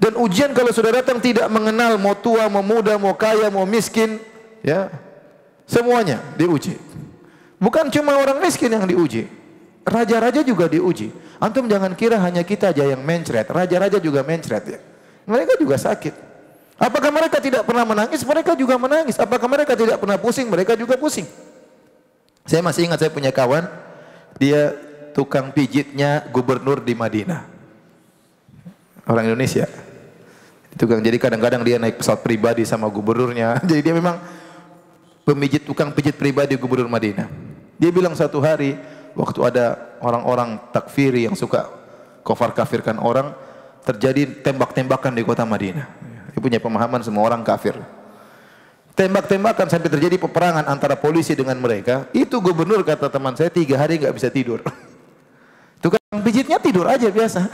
Dan ujian kalau sudah datang tidak mengenal mau tua, mau muda, mau kaya, mau miskin, ya. Semuanya diuji. Bukan cuma orang miskin yang diuji. Raja-raja juga diuji. Antum jangan kira hanya kita aja yang mencret, raja-raja juga mencret ya. Mereka juga sakit. Apakah mereka tidak pernah menangis? Mereka juga menangis. Apakah mereka tidak pernah pusing? Mereka juga pusing. Saya masih ingat saya punya kawan, dia tukang pijitnya gubernur di Madinah. Orang Indonesia. Jadi kadang-kadang dia naik pesawat pribadi sama gubernurnya. Jadi dia memang tukang pijit pribadi gubernur Madinah. Dia bilang satu hari waktu ada orang-orang takfiri yang suka kafirkan orang, terjadi tembak-tembakan di kota Madinah. Dia punya pemahaman semua orang kafir. Tembak-tembakan sampai terjadi peperangan antara polisi dengan mereka. Itu gubernur, kata teman saya, 3 hari nggak bisa tidur. Tukang pijitnya tidur aja biasa.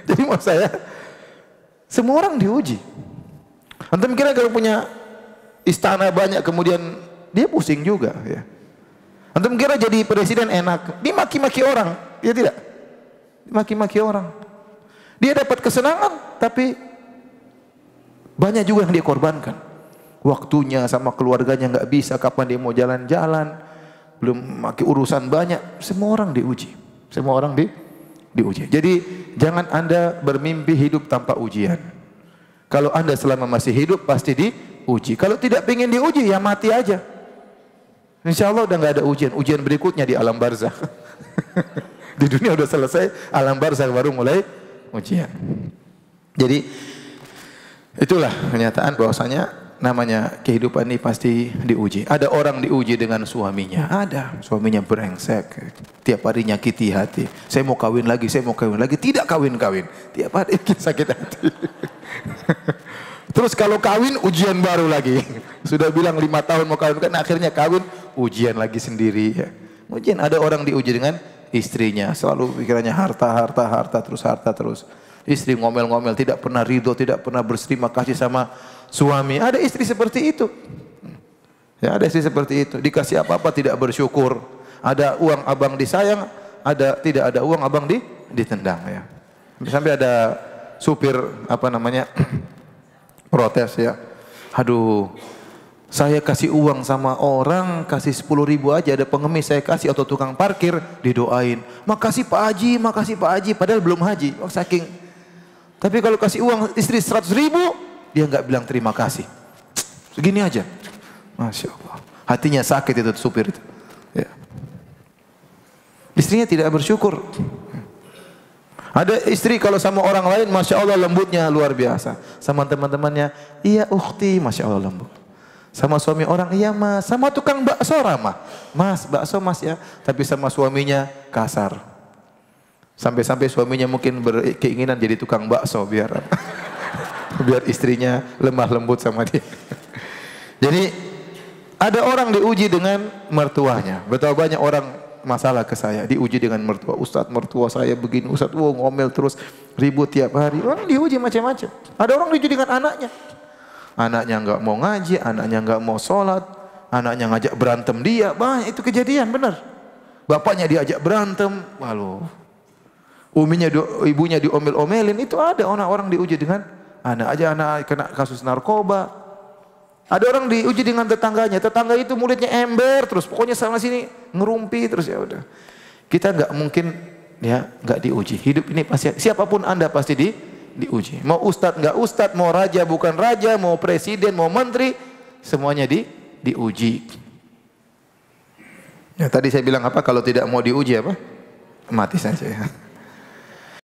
Jadi maksud saya, semua orang diuji. Antum kira kalau punya istana banyak kemudian dia pusing juga ya. Antum kira jadi presiden enak, dimaki-maki orang, ya tidak? Dimaki-maki orang. Dia dapat kesenangan, tapi banyak juga yang dia korbankan. Waktunya sama keluarganya nggak bisa, kapan dia mau jalan-jalan, belum maki urusan banyak. Semua orang diuji. Semua orang diuji. Jadi jangan Anda bermimpi hidup tanpa ujian. Kalau Anda selama masih hidup pasti diuji. Kalau tidak ingin diuji ya mati aja. Insya Allah udah nggak ada ujian. Ujian berikutnya di alam barzakh. Di dunia udah selesai, alam barzakh baru mulai ujian. Jadi itulah kenyataan bahwasanya namanya kehidupan ini pasti diuji. Ada orang diuji dengan suaminya. Ada. Suaminya brengsek. Tiap hari nyakiti hati. Saya mau kawin lagi, saya mau kawin lagi. Tidak kawin-kawin. Tiap hari sakit hati. Terus kalau kawin, ujian baru lagi. Sudah bilang 5 tahun mau kawin, kan akhirnya kawin, ujian lagi sendiri. Ya. Ujian. Ada orang diuji dengan istrinya. Selalu pikirannya harta terus. Istri ngomel-ngomel, tidak pernah ridho, tidak pernah berterima kasih sama suami. Ada istri seperti itu. Ya, ada istri seperti itu. Dikasih apa-apa tidak bersyukur. Ada uang abang disayang, tidak ada uang abang ditendang ya. Sampai ada supir protes ya. Aduh, saya kasih uang sama orang, kasih 10.000 aja, ada pengemis saya kasih atau tukang parkir, didoain. Makasih Pak Haji, padahal belum haji. Saking. Tapi kalau kasih uang istri 100.000, dia enggak bilang terima kasih. Segini aja. Masya Allah. Hatinya sakit itu supir itu. Ya. Istrinya tidak bersyukur. Ada istri kalau sama orang lain, Masya Allah lembutnya luar biasa. Sama teman-temannya, iya ukhti, Masya Allah lembut. Sama suami orang, iya mas. Sama tukang bakso ramah. Mas, bakso mas ya. Tapi sama suaminya kasar. Sampai-sampai suaminya mungkin berkeinginan jadi tukang bakso biar istrinya lemah lembut sama dia. Jadi ada orang diuji dengan mertuanya. Betapa banyak orang masalah ke saya diuji dengan mertua. Ustaz, mertua saya begini, Ustaz, ngomel terus, ribut tiap hari. Orang diuji macam-macam. Ada orang diuji dengan anaknya. Anaknya enggak mau ngaji, anaknya enggak mau sholat, anaknya ngajak berantem dia. Banyak itu kejadian, benar. Bapaknya diajak berantem, waduh. Ibunya diomel-omelin, itu ada orang-orang diuji dengan anak kena kasus narkoba. Ada orang diuji dengan tetangganya, tetangga itu mulutnya ember terus, pokoknya sana sini ngerumpi terus ya udah. Kita enggak mungkin ya enggak diuji. Hidup ini pasti siapapun Anda pasti diuji. Mau ustadz enggak ustadz, mau raja bukan raja, mau presiden, mau menteri, semuanya diuji. Ya tadi saya bilang apa, kalau tidak mau diuji apa? Mati saja ya.